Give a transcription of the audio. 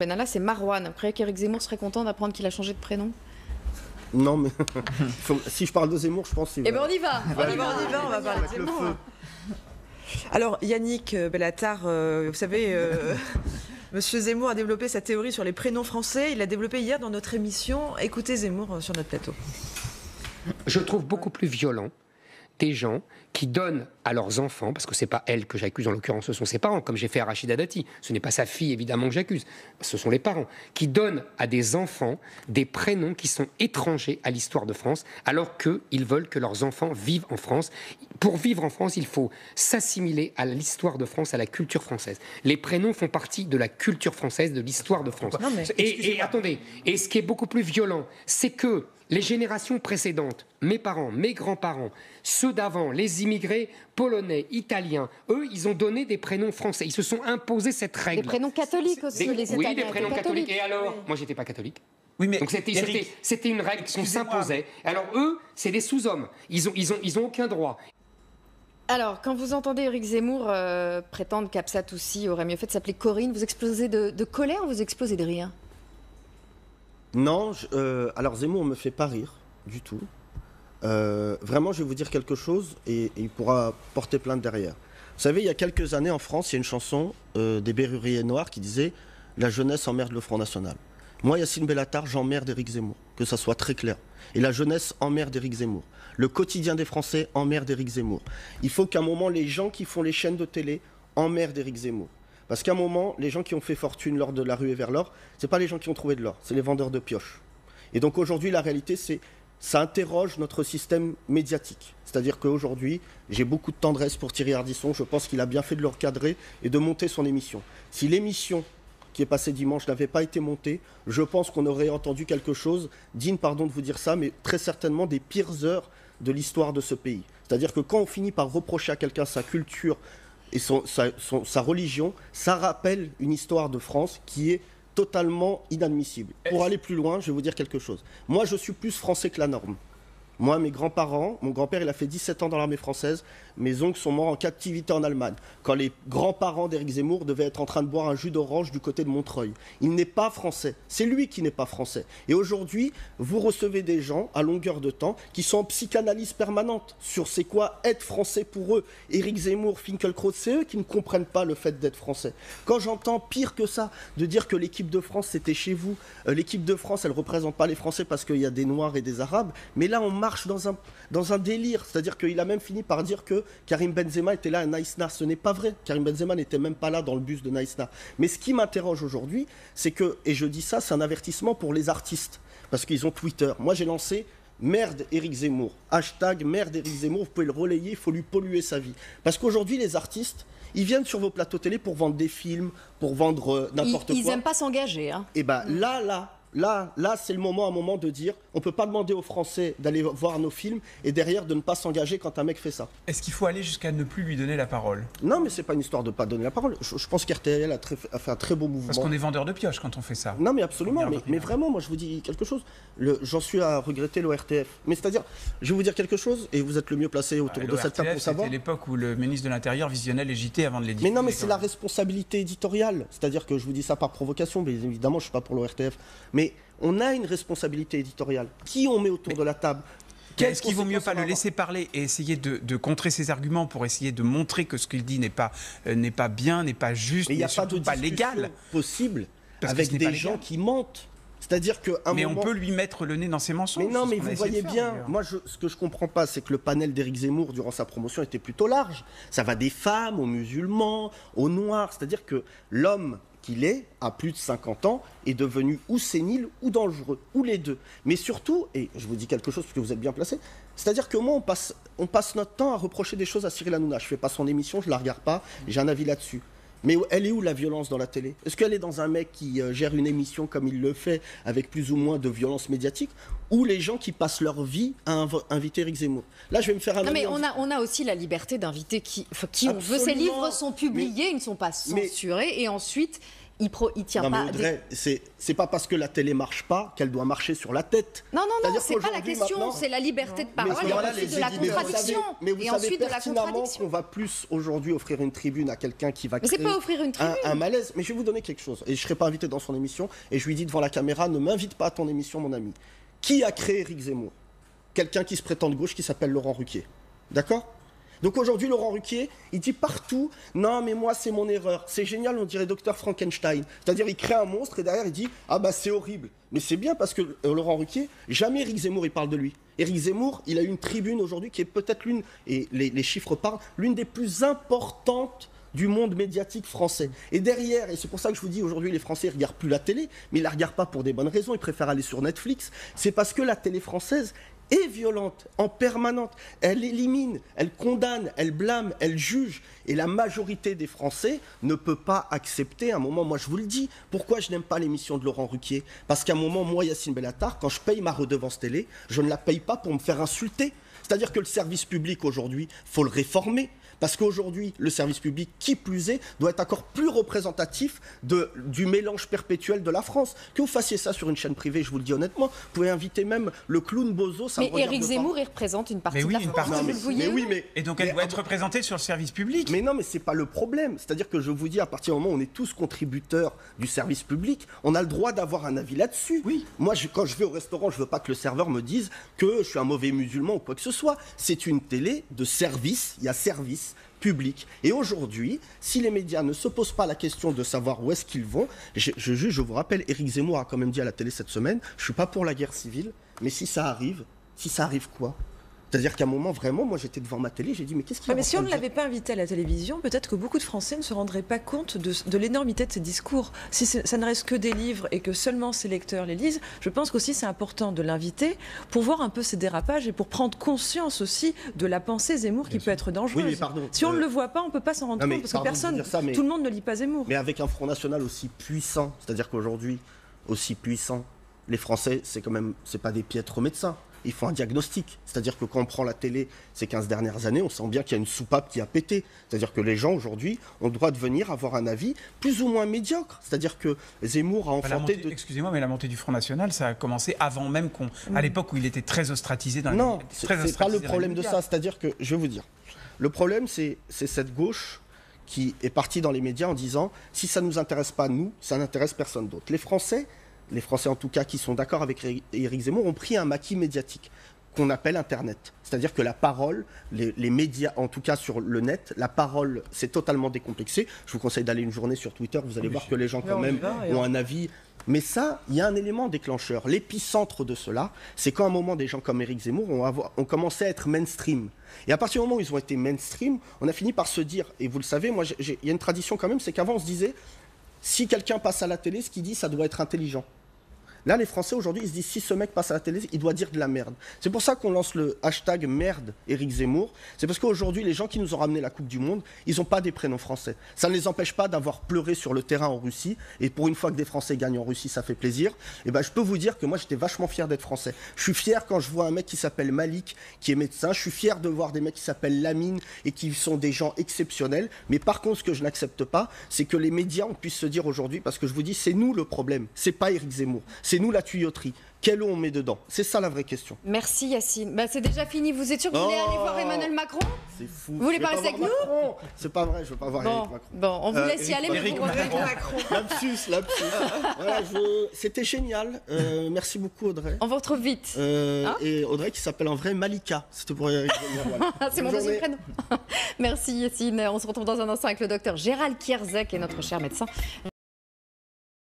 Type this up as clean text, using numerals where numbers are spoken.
Benalla, c'est Marouane. Vous croyez qu'Éric Zemmour serait content d'apprendre qu'il a changé de prénom? Non, mais si je parle de Zemmour, je pense qu'il va... Eh ben on y va. On va parler de Zemmour. Alors Yannick Bellatar, vous savez, Monsieur Zemmour a développé sa théorie sur les prénoms français. Il l'a développé hier dans notre émission. Écoutez Zemmour sur notre plateau. Je trouve beaucoup plus violent des gens qui donnent à leurs enfants, parce que ce n'est pas elle que j'accuse en l'occurrence, ce sont ses parents, comme j'ai fait à Rachida Dati, ce n'est pas sa fille évidemment que j'accuse, ce sont les parents, qui donnent à des enfants des prénoms qui sont étrangers à l'histoire de France, alors qu'ils veulent que leurs enfants vivent en France. Pour vivre en France, il faut s'assimiler à l'histoire de France, à la culture française. Les prénoms font partie de la culture française, de l'histoire de France. Non, mais... Et attendez, et ce qui est beaucoup plus violent, c'est que les générations précédentes, mes parents, mes grands-parents, ceux d'avant, les immigrés polonais, italiens, eux, ils ont donné des prénoms français. Ils se sont imposés cette règle. Des prénoms catholiques aussi, les Italiens. Oui, des prénoms étaient catholiques. Et alors, moi, j'étais pas catholique. Oui, mais donc c'était une règle qu'on s'imposait. Alors eux, c'est des sous-hommes. Ils ont aucun droit. Alors, quand vous entendez Éric Zemmour prétendre qu'Absat aussi aurait mieux fait de s'appeler Corinne, vous explosez de colère ou vous explosez de rire? Non, alors Zemmour me fait pas rire du tout. Vraiment, je vais vous dire quelque chose et il pourra porter plainte derrière. Vous savez, il y a quelques années en France, il y a une chanson des Berruriers Noirs qui disait « La jeunesse emmerde le Front National ». Moi, Yacine Bellatar, j'emmerde Éric Zemmour, que ça soit très clair. Et la jeunesse emmerde Éric Zemmour. Le quotidien des Français emmerde Éric Zemmour. Il faut qu'à un moment, les gens qui font les chaînes de télé emmerdent Éric Zemmour. Parce qu'à un moment, les gens qui ont fait fortune lors de la ruée vers l'or, ce n'est pas les gens qui ont trouvé de l'or, c'est les vendeurs de pioches. Et donc aujourd'hui, la réalité, c'est ça interroge notre système médiatique. C'est-à-dire qu'aujourd'hui, j'ai beaucoup de tendresse pour Thierry Ardisson. Je pense qu'il a bien fait de le recadrer et de monter son émission. Si l'émission qui est passée dimanche n'avait pas été montée, je pense qu'on aurait entendu quelque chose, digne, pardon de vous dire ça, mais très certainement des pires heures de l'histoire de ce pays. C'est-à-dire que quand on finit par reprocher à quelqu'un sa culture et sa religion, ça rappelle une histoire de France qui est totalement inadmissible. Pour aller plus loin, je vais vous dire quelque chose. Moi, je suis plus français que la norme. Moi, mes grands-parents, mon grand-père, il a fait 17 ans dans l'armée française. Mes oncles sont morts en captivité en Allemagne. Quand les grands-parents d'Éric Zemmour devaient être en train de boire un jus d'orange du côté de Montreuil. Il n'est pas français. C'est lui qui n'est pas français. Et aujourd'hui, vous recevez des gens, à longueur de temps, qui sont en psychanalyse permanente sur c'est quoi être français pour eux. Éric Zemmour, Finkielkraut, c'est eux qui ne comprennent pas le fait d'être français. Quand j'entends pire que ça, de dire que l'équipe de France, c'était chez vous. L'équipe de France, elle ne représente pas les Français parce qu'il y a des Noirs et des Arabes. Mais là, on marche dans un délire. C'est-à-dire qu'il a même fini par dire que Karim Benzema était là à Naïsna. Ce n'est pas vrai. Karim Benzema n'était même pas là dans le bus de Naïsna. Mais ce qui m'interroge aujourd'hui, c'est que, et je dis ça, c'est un avertissement pour les artistes. Parce qu'ils ont Twitter. Moi, j'ai lancé merde Éric Zemmour. Hashtag merde Éric Zemmour. Vous pouvez le relayer, il faut lui polluer sa vie. Parce qu'aujourd'hui, les artistes, ils viennent sur vos plateaux télé pour vendre des films, pour vendre n'importe quoi. Ils n'aiment pas s'engager. Hein. Et bien là, c'est le moment, à un moment de dire, on ne peut pas demander aux Français d'aller voir nos films et derrière de ne pas s'engager quand un mec fait ça. Est-ce qu'il faut aller jusqu'à ne plus lui donner la parole? Non, mais c'est pas une histoire de ne pas donner la parole. Je pense qu'RTL a fait un très beau mouvement. Parce qu'on est vendeur de pioches quand on fait ça. Non, mais absolument. Mais vraiment, moi, je vous dis quelque chose. J'en suis à regretter l'ORTF. Mais c'est-à-dire, je vais vous dire quelque chose et vous êtes le mieux placé autour de cette table pour savoir. C'était l'époque où le ministre de l'Intérieur visionnait les JT avant de les diffuser. Mais non, mais c'est la responsabilité éditoriale. C'est-à-dire que je vous dis ça par provocation, mais évidemment, je ne suis pas pour l'ORTF. Mais on a une responsabilité éditoriale. Qui on met autour de la table? Est-ce qu'il vaut mieux pas le laisser parler et essayer de contrer ses arguments pour essayer de montrer que ce qu'il dit n'est pas bien, n'est pas juste, mais il n'y a pas légal possible avec des gens qui mentent. C'est-à-dire qu'à un moment... Mais on peut lui mettre le nez dans ses mensonges. Mais non, mais vous voyez bien, moi, ce que je ne comprends pas, c'est que le panel d'Éric Zemmour, durant sa promotion, était plutôt large. Ça va des femmes aux musulmans, aux noirs. C'est-à-dire que l'homme qu'il est, à plus de 50 ans, est devenu ou sénile ou dangereux, ou les deux. Mais surtout, et je vous dis quelque chose parce que vous êtes bien placé, c'est-à-dire que moi, on passe notre temps à reprocher des choses à Cyril Hanouna. Je ne fais pas son émission, je ne la regarde pas, j'ai un avis là-dessus. Mais elle est où la violence dans la télé? Est-ce qu'elle est dans un mec qui gère une émission comme il le fait, avec plus ou moins de violence médiatique, ou les gens qui passent leur vie à inviter Éric Zemmour? Là, je vais me faire un... Non, mais on a aussi la liberté d'inviter qui on veut. Ces livres sont publiés, ils ne sont pas censurés, et ensuite... il tient Non, mais pas. Audrey, c'est pas parce que la télé marche pas qu'elle doit marcher sur la tête. Non, C'est-à-dire c'est pas la qu'aujourd'hui, question, maintenant- c'est la liberté de Mais parole et voilà, ensuite les de la éditeurs, mais vous contradiction. savez- Mais vous Et savez ensuite de la pertinemment contradiction. qu'on va plus aujourd'hui offrir une tribune à quelqu'un qui va Mais c'est créer pas offrir une tribune. un malaise. Mais je vais vous donner quelque chose. Et je ne serai pas invité dans son émission. Et je lui dis devant la caméra, ne m'invite pas à ton émission, mon ami. Qui a créé Éric Zemmour? Quelqu'un qui se prétend de gauche qui s'appelle Laurent Ruquier. D'accord? Donc aujourd'hui, Laurent Ruquier, il dit partout, non mais moi c'est mon erreur. C'est génial, on dirait Dr Frankenstein. C'est-à-dire il crée un monstre et derrière il dit, ah bah c'est horrible. Mais c'est bien parce que Laurent Ruquier, jamais Éric Zemmour il parle de lui. Éric Zemmour, il a une tribune aujourd'hui qui est peut-être l'une, et les chiffres parlent, l'une des plus importantes du monde médiatique français. Et derrière, et c'est pour ça que je vous dis aujourd'hui, les Français ne regardent plus la télé, mais ils ne la regardent pas pour des bonnes raisons, ils préfèrent aller sur Netflix, c'est parce que la télé française est violente, en permanente. Elle élimine, elle condamne, elle blâme, elle juge. Et la majorité des Français ne peut pas accepter, à un moment, moi je vous le dis, pourquoi je n'aime pas l'émission de Laurent Ruquier? Parce qu'à un moment, moi, Yacine Bellatar, quand je paye ma redevance télé, je ne la paye pas pour me faire insulter. C'est-à-dire que le service public aujourd'hui, il faut le réformer. Parce qu'aujourd'hui, le service public, qui plus est, doit être encore plus représentatif du mélange perpétuel de la France. Que vous fassiez ça sur une chaîne privée, je vous le dis honnêtement, vous pouvez inviter même le clown Bozo. Ça Mais Éric Zemmour, il représente une partie Mais oui, de la une France. partie. vous le vouliez, oui. Et donc elle doit être représentée sur le service public. Mais non, mais c'est pas le problème. C'est-à-dire que je vous dis, à partir du moment où on est tous contributeurs du service public, on a le droit d'avoir un avis là-dessus. Oui. Moi, quand je vais au restaurant, je veux pas que le serveur me dise que je suis un mauvais musulman ou quoi que ce soit. C'est une télé de service. Il y a service public. Et aujourd'hui, si les médias ne se posent pas la question de savoir où est-ce qu'ils vont, je vous rappelle, Éric Zemmour a quand même dit à la télé cette semaine, je suis pas pour la guerre civile, mais si ça arrive quoi? C'est-à-dire qu'à un moment, vraiment, moi j'étais devant ma télé, j'ai dit mais qu'est-ce qu'il y a? Mais si on ne l'avait pas invité à la télévision, peut-être que beaucoup de Français ne se rendraient pas compte de l'énormité de ses discours. Si ça ne reste que des livres et que seulement ses lecteurs les lisent, je pense qu'aussi c'est important de l'inviter pour voir un peu ses dérapages et pour prendre conscience aussi de la pensée Zemmour qui peut être dangereuse. Oui, mais pardon, si on ne le voit pas, on ne peut pas s'en rendre compte parce que personne, tout le monde ne lit pas Zemmour. Mais avec un Front National aussi puissant, c'est-à-dire qu'aujourd'hui, aussi puissant, les Français, c'est pas des piètres médecins. Ils font un diagnostic. C'est-à-dire que quand on prend la télé ces 15 dernières années, on sent bien qu'il y a une soupape qui a pété. C'est-à-dire que les gens, aujourd'hui, ont le droit de venir avoir un avis plus ou moins médiocre. C'est-à-dire que Zemmour a enfanté... Excusez-moi, mais la montée du Front National, ça a commencé avant même à l'époque où il était très ostratisé dans Non, les c'est pas le problème de ça. C'est-à-dire que, je vais vous dire, le problème, c'est cette gauche qui est partie dans les médias en disant « si ça ne nous intéresse pas, nous, ça n'intéresse personne d'autre ». Les Français en tout cas qui sont d'accord avec Éric Zemmour ont pris un maquis médiatique qu'on appelle Internet. C'est-à-dire que la parole, les médias, en tout cas sur le net, la parole s'est totalement décomplexée. Je vous conseille d'aller une journée sur Twitter, vous allez voir que les gens quand même ont un avis. Mais ça, il y a un élément déclencheur. L'épicentre de cela, c'est quand à un moment des gens comme Éric Zemmour ont commencé à être mainstream. Et à partir du moment où ils ont été mainstream, on a fini par se dire, et vous le savez, moi il y a une tradition quand même, c'est qu'avant on se disait, si quelqu'un passe à la télé, ce qu'il dit, ça doit être intelligent. Là, les Français, aujourd'hui, ils se disent, si ce mec passe à la télé, il doit dire de la merde. C'est pour ça qu'on lance le hashtag merde Éric Zemmour. C'est parce qu'aujourd'hui, les gens qui nous ont ramené la Coupe du Monde, ils n'ont pas des prénoms français. Ça ne les empêche pas d'avoir pleuré sur le terrain en Russie. Et pour une fois que des Français gagnent en Russie, ça fait plaisir. Et ben, je peux vous dire que moi, j'étais vachement fier d'être français. Je suis fier quand je vois un mec qui s'appelle Malik, qui est médecin. Je suis fier de voir des mecs qui s'appellent Lamine et qui sont des gens exceptionnels. Mais par contre, ce que je n'accepte pas, c'est que les médias, on puisse se dire aujourd'hui, parce que je vous dis, c'est nous le problème. C'est pas Éric Zemmour. C'est nous la tuyauterie. Quelle eau on met dedans? C'est ça la vraie question. Merci Yacine. C'est déjà fini. Vous êtes sûr que vous voulez aller voir Emmanuel Macron? C'est fou. Vous voulez pas rester avec nous? C'est pas vrai, je veux pas voir Éric Macron. Bon, on vous laisse y aller. Éric Macron. Lapsus. Voilà, c'était génial. Merci beaucoup Audrey. On vous retrouve vite. Et Audrey qui s'appelle en vrai Malika. C'était pour Éric Zemmour. Voilà. C'est mon deuxième prénom. Merci Yacine. On se retrouve dans un instant avec le docteur Gérald Kierzek et notre cher médecin.